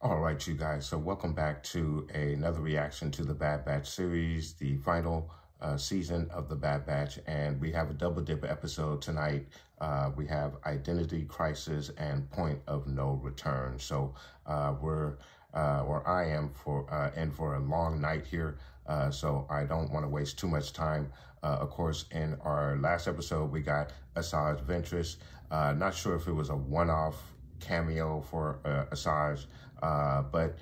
All right, you guys. So welcome back to another reaction to the Bad Batch series, the final season of the Bad Batch. And we have a double dip episode tonight. We have Identity Crisis and Point of No Return. So I am in for a long night here. So I don't want to waste too much time. Of course, in our last episode, we got Asajj Ventress. Not sure if it was a one-off cameo for Asajj, but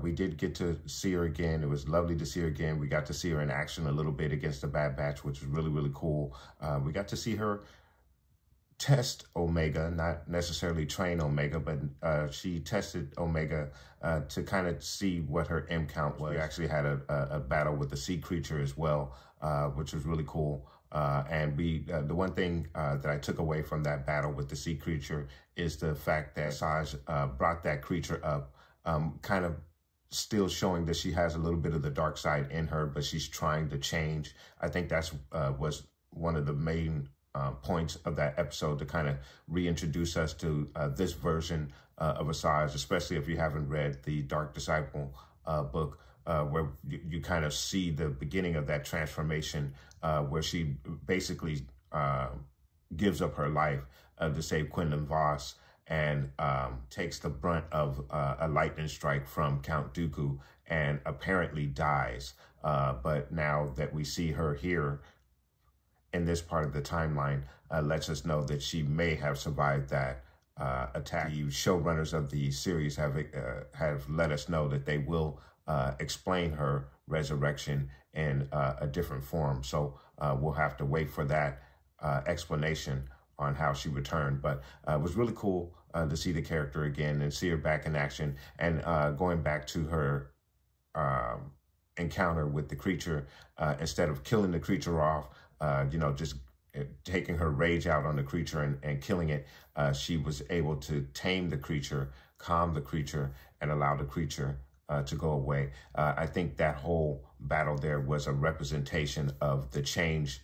we did get to see her again. It was lovely to see her again. We got to see her in action a little bit against the Bad Batch, which was really, really cool. We got to see her test Omega, not necessarily train Omega, but she tested Omega to kind of see what her M count was. We actually had a battle with the sea creature as well, which was really cool. And the one thing that I took away from that battle with the sea creature is the fact that Asajj brought that creature up, kind of still showing that she has a little bit of the dark side in her, but she's trying to change. I think that's was one of the main points of that episode, to kind of reintroduce us to this version of Asajj, especially if you haven't read the Dark Disciple book, where you kind of see the beginning of that transformation, where she basically gives up her life to save Quinlan Vos, and takes the brunt of a lightning strike from Count Dooku, and apparently dies. But now that we see her here in this part of the timeline, lets us know that she may have survived that attack. The showrunners of the series have let us know that they will explain her resurrection in a different form. So we'll have to wait for that explanation on how she returned. But it was really cool to see the character again and see her back in action, and going back to her encounter with the creature. Instead of killing the creature off, just taking her rage out on the creature and killing it, she was able to tame the creature, calm the creature, and allow the creature to go away. I think that whole battle there was a representation of the change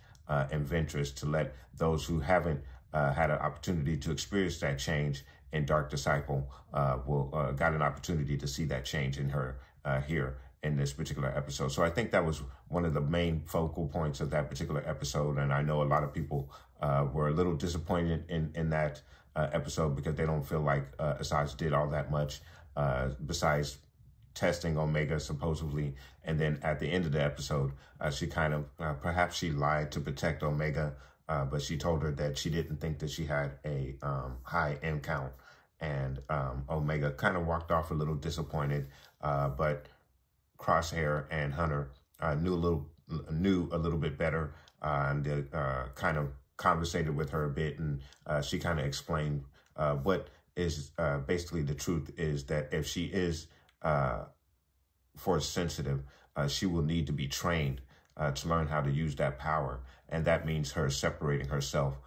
in Ventress, to let those who haven't had an opportunity to experience that change in Dark Disciple got an opportunity to see that change in her here in this particular episode. So I think that was one of the main focal points of that particular episode. And I know a lot of people were a little disappointed in that episode, because they don't feel like Asajj did all that much besides testing Omega supposedly. And then at the end of the episode, she kind of, perhaps she lied to protect Omega, but she told her that she didn't think that she had a high M count. And Omega kind of walked off a little disappointed, but Crosshair and Hunter knew a little bit better, and kind of conversated with her a bit, and she kind of explained what is basically the truth is that if she is force sensitive, she will need to be trained to learn how to use that power, and that means her separating herself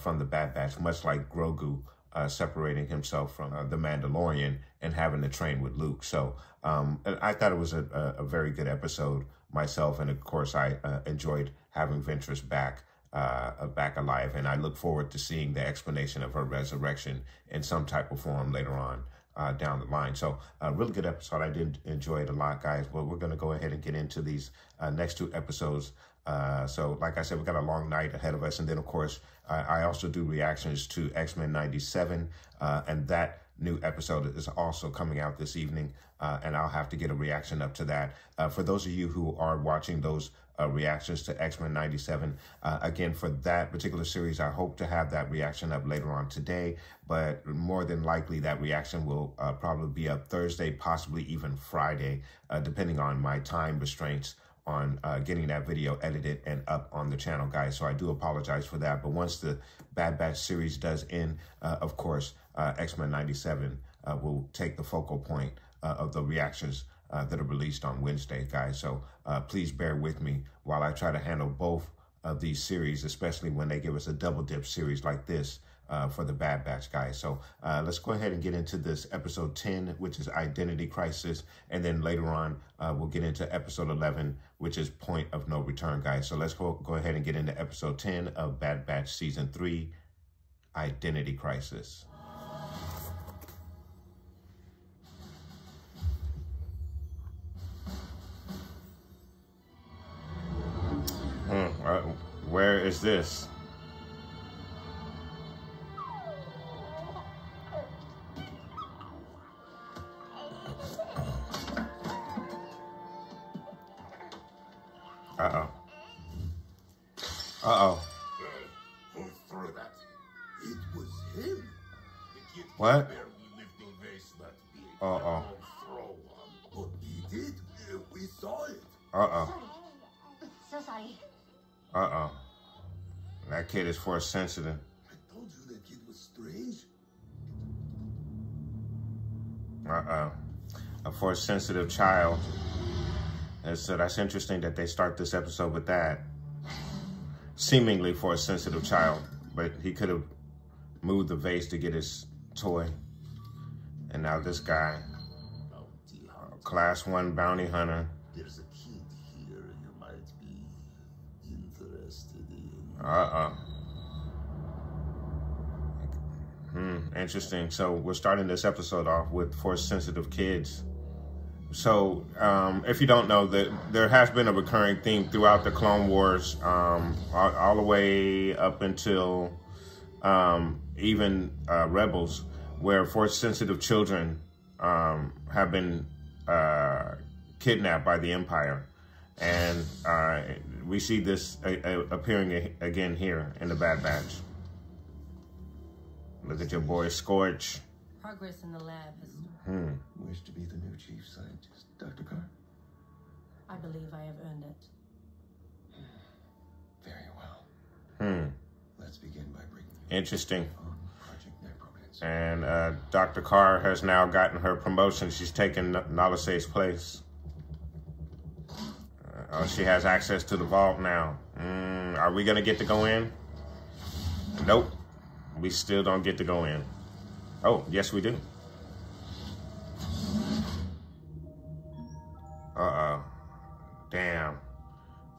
from the Bad Batch, much like Grogu separating himself from the Mandalorian and having to train with Luke. So I thought it was a very good episode myself, and of course I enjoyed having Ventress back alive, and I look forward to seeing the explanation of her resurrection in some type of form later on down the line. So a really good episode. I did enjoy it a lot, guys. Well, we're going to go ahead and get into these next two episodes. So like I said, we got a long night ahead of us. And then, of course, I also do reactions to X-Men 97, and that new episode is also coming out this evening, and I'll have to get a reaction up to that. For those of you who are watching those reactions to X-Men 97, again, for that particular series, I hope to have that reaction up later on today, but more than likely that reaction will probably be up Thursday, possibly even Friday, depending on my time restraints on getting that video edited and up on the channel, guys. So I do apologize for that. But once the Bad Batch series does end, of course, X-Men 97 will take the focal point of the reactions that are released on Wednesday, guys. So please bear with me while I try to handle both of these series, especially when they give us a double dip series like this for the Bad Batch, guys. So let's go ahead and get into this episode 10, which is Identity Crisis. And then later on, we'll get into episode 11, which is Point of No Return, guys. So let's go ahead and get into episode 10 of Bad Batch Season 3, Identity Crisis. Where is this? Uh-oh. Uh-oh. Through that. It was him. What? Uh-oh. But he did. We saw it. Uh-oh. So sorry. Uh-oh. That kid is force sensitive. I told you that kid was strange. Uh-oh. A force sensitive child. And so that's interesting that they start this episode with that. Seemingly force sensitive child. But he could have moved the vase to get his toy. And now this guy. Class 1 bounty hunter. There's a kid here you might be interested in. Uh-oh. Interesting. So we're starting this episode off with force-sensitive kids. So if you don't know, there has been a recurring theme throughout the Clone Wars, all the way up until even Rebels, where force-sensitive children have been kidnapped by the Empire. And we see this appearing again here in the Bad Batch. Look at your boy Scorch. Progress in the lab has... Wish to be the new chief scientist, Dr. Carr? I believe I have earned it. Very well. Let's begin by bringing you Interesting. on Project Necromancer. And Dr. Carr has now gotten her promotion. She's taken Nala Se's place. She has access to the vault now. Are we going to get to go in? Nope. We still don't get to go in. Oh, yes, we do. Uh-oh. Damn.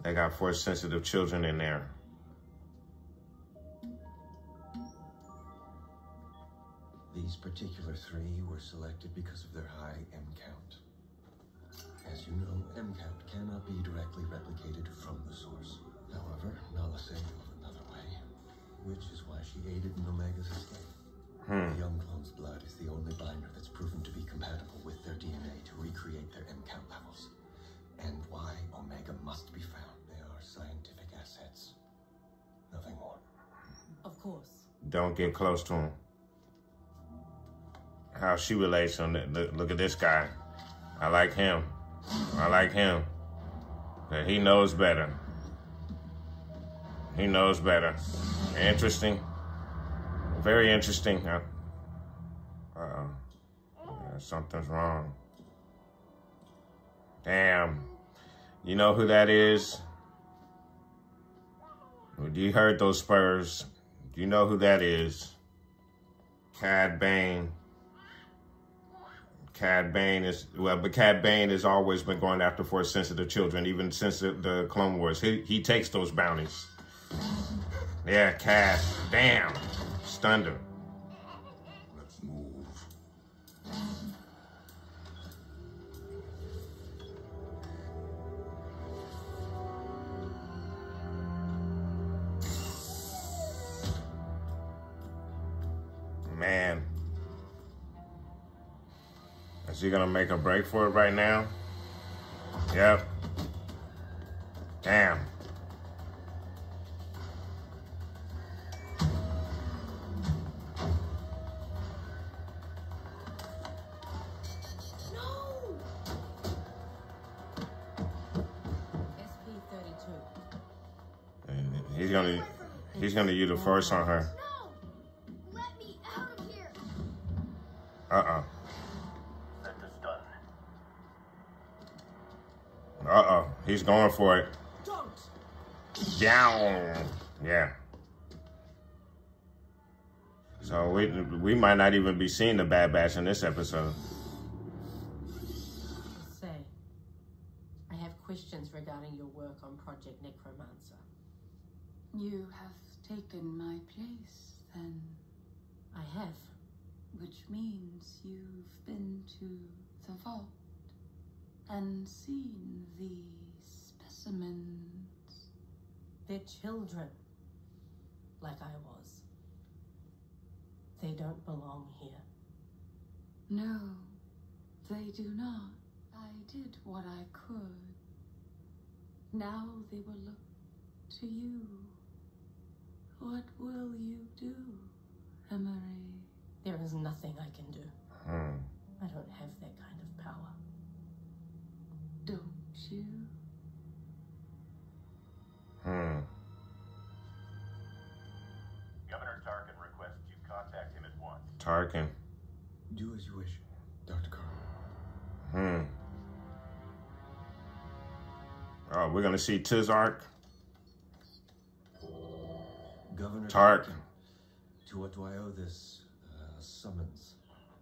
They got force-sensitive children in there. These particular three were selected because of their high M count. As you know, M count cannot be directly replicated from the source. However, Nala Se knew of another way, which is why she aided in Omega's escape. The young clone's blood is the only binder that's proven to be compatible with their DNA to recreate their M count levels. And why Omega must be found. They are scientific assets. Nothing more. Of course. Don't get close to him. How she relates on it. Look at this guy. I like him. I like him. He knows better. He knows better. Interesting. Very interesting. Uh-oh. Something's wrong. Damn. You know who that is? You heard those spurs. You know who that is? Cad Bane. Cad Bane is, well, but Cad Bane has always been going after force-sensitive children, even since the Clone Wars. He takes those bounties. Yeah, Cad. Damn. Stunned her. Let's move. Man. Is he gonna make a break for it right now? Yep. Damn. He's gonna use the force on her. No! Let me out of here! Uh-oh. Set this done. Uh-oh. He's going for it. Don't! Down. Yeah. So we might not even be seeing the Bad Batch in this episode. Say, I have questions regarding your work on Project Necromancer. You have taken my place, then. I have. Which means you've been to the vault and seen the specimens. They're children, like I was. They don't belong here. No, they do not. I did what I could. Now they will look to you. What will you do, Emery? There is nothing I can do. I don't have that kind of power. Don't you? Governor Tarkin requests you contact him at once. Tarkin. Do as you wish, Dr. Carter. Oh, we're gonna see Tizark. Governor Tarkin. To what do I owe this summons?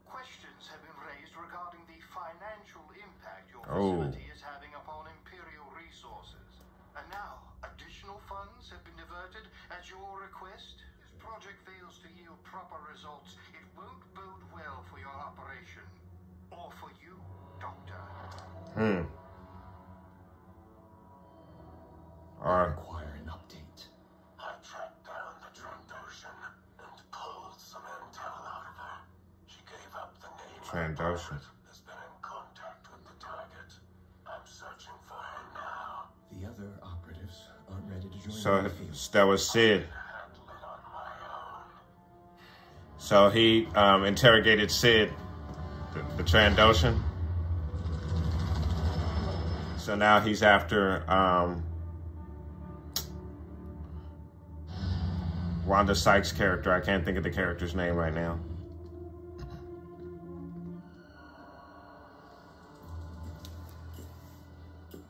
Questions have been raised regarding the financial impact your Oh. facility is having upon Imperial resources. And now, additional funds have been diverted at your request. This project fails to yield proper results. It won't bode well for your operation. Or for you, Doctor. Alright. Require an update. I tracked down the Trandoshan and pulled some intel out of her. She gave up the name. Trandoshan. Has been in contact with the target. I'm searching for her now. The other operatives aren't ready to join So the field. that was Sid. Handle it on my own. So he interrogated Sid, the Trandoshan. So now he's after Wanda Sykes' character. I can't think of the character's name right now.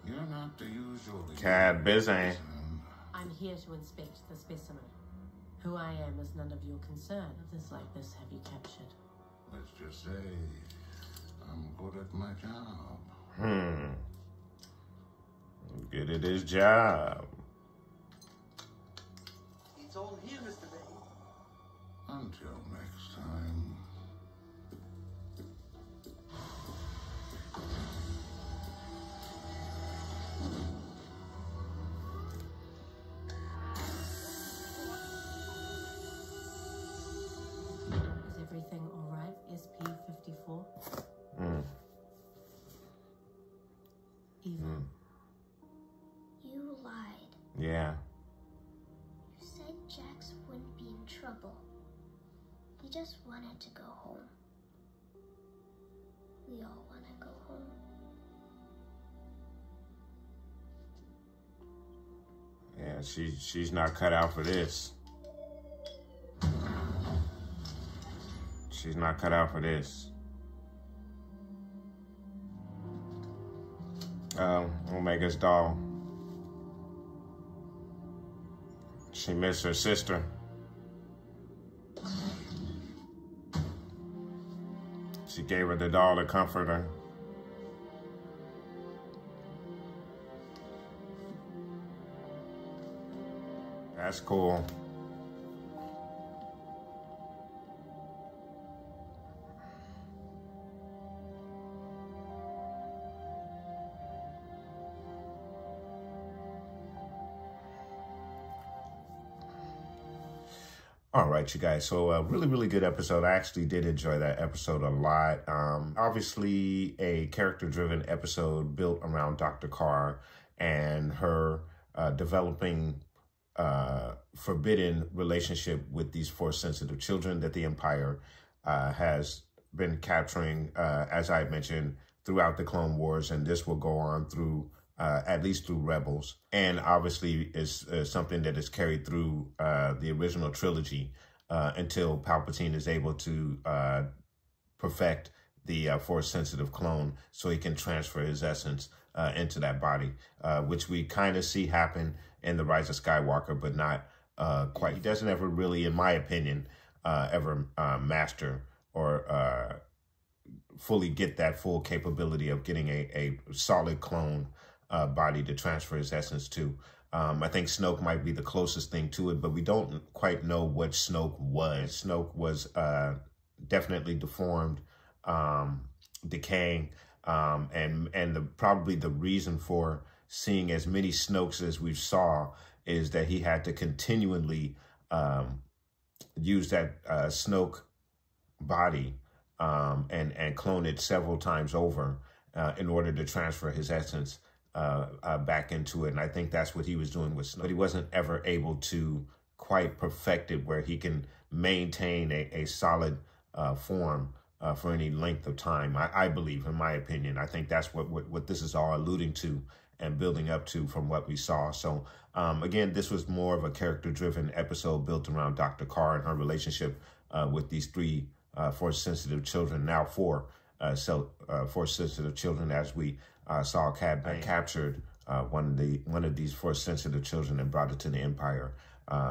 You're not the usual. Cad Bane. I'm here to inspect the specimen. Who I am is none of your concern. Others like this have you captured. Let's just say I'm good at my job. Good at his job. It's all here, Mr. Bane. Until next time. Is everything all right, SP-54? Eva. You lied. Yeah. You said Jax wouldn't be in trouble. He just wanted to go home. We all want to go home. Yeah, she's not cut out for this. She's not cut out for this. Omega's doll. She missed her sister. She gave her the doll to comfort her. That's cool. All right, you guys. So a really, really good episode. I actually did enjoy that episode a lot. Obviously, a character-driven episode built around Dr. Carr and her developing forbidden relationship with these Force-sensitive children that the Empire has been capturing, as I mentioned, throughout the Clone Wars. And this will go on through at least through Rebels, and obviously is something that is carried through the original trilogy until Palpatine is able to perfect the Force-sensitive clone so he can transfer his essence into that body, which we kind of see happen in The Rise of Skywalker, but not quite. He doesn't ever really, in my opinion, ever master or fully get that full capability of getting a solid clone body to transfer his essence to. I think Snoke might be the closest thing to it, but we don't quite know what Snoke was. Snoke was definitely deformed, decaying, and probably the reason for seeing as many Snokes as we saw is that he had to continually use that Snoke body and clone it several times over in order to transfer his essence back into it. And I think that's what he was doing with Snoke. But he wasn't ever able to quite perfect it where he can maintain a solid form for any length of time. I believe, in my opinion, I think that's what this is all alluding to and building up to from what we saw. So again, this was more of a character-driven episode built around Dr. Carr and her relationship with these three Force-sensitive children, now four Force-sensitive children, as we saw Cad Bane captured one of these Force-sensitive children and brought it to the Empire.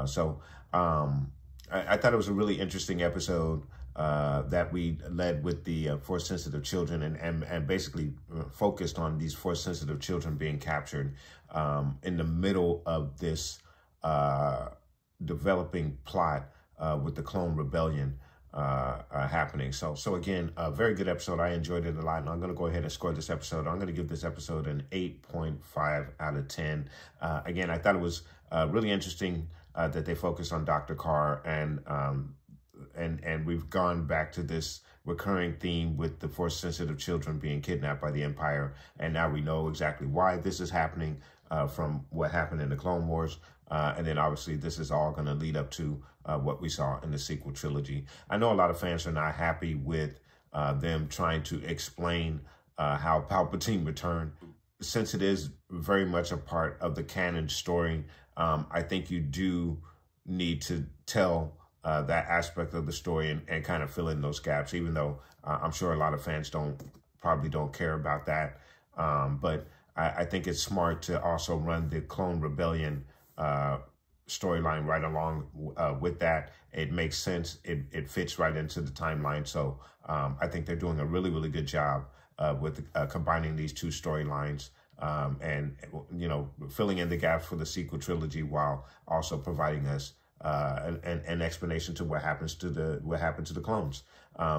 So I thought it was a really interesting episode that we led with the Force-sensitive children and basically focused on these Force-sensitive children being captured in the middle of this developing plot with the Clone Rebellion happening. So again, a very good episode. I enjoyed it a lot, and I'm going to go ahead and score this episode. I'm going to give this episode an 8.5 out of 10. Again, I thought it was really interesting that they focused on Dr. Carr, and we've gone back to this recurring theme with the Force-sensitive children being kidnapped by the Empire, and now we know exactly why this is happening from what happened in the Clone Wars, and then obviously this is all going to lead up to what we saw in the sequel trilogy. I know a lot of fans are not happy with them trying to explain how Palpatine returned. Since it is very much a part of the canon story, I think you do need to tell that aspect of the story and kind of fill in those gaps, even though I'm sure a lot of fans probably don't care about that. But I think it's smart to also run the Clone Rebellion storyline right along with that. It makes sense. It fits right into the timeline. So I think they're doing a really, really good job with combining these two storylines and, you know, filling in the gaps for the sequel trilogy while also providing us an explanation to what happened to the clones.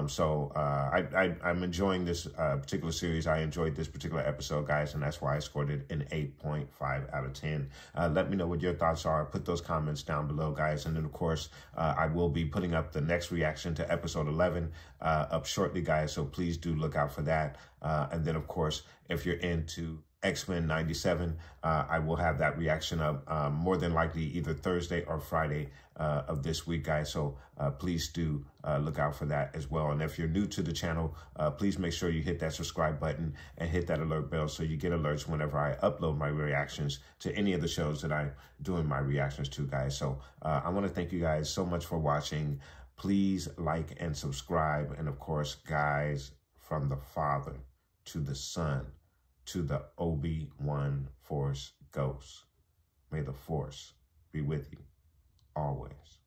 So I'm enjoying this particular series. I enjoyed this particular episode, guys, and that's why I scored it an 8.5 out of 10. Let me know what your thoughts are. Put those comments down below, guys. And then, of course, I will be putting up the next reaction to episode 11 up shortly, guys. So please do look out for that. And then, of course, if you're into X-Men 97, I will have that reaction up more than likely either Thursday or Friday of this week, guys. So please do look out for that as well. And if you're new to the channel, please make sure you hit that subscribe button and hit that alert bell so you get alerts whenever I upload my reactions to any of the shows that I'm doing my reactions to, guys. So I want to thank you guys so much for watching. Please like and subscribe. And of course, guys, from the Father to the Son to the Obi-Wan Force Ghost, may the Force be with you always.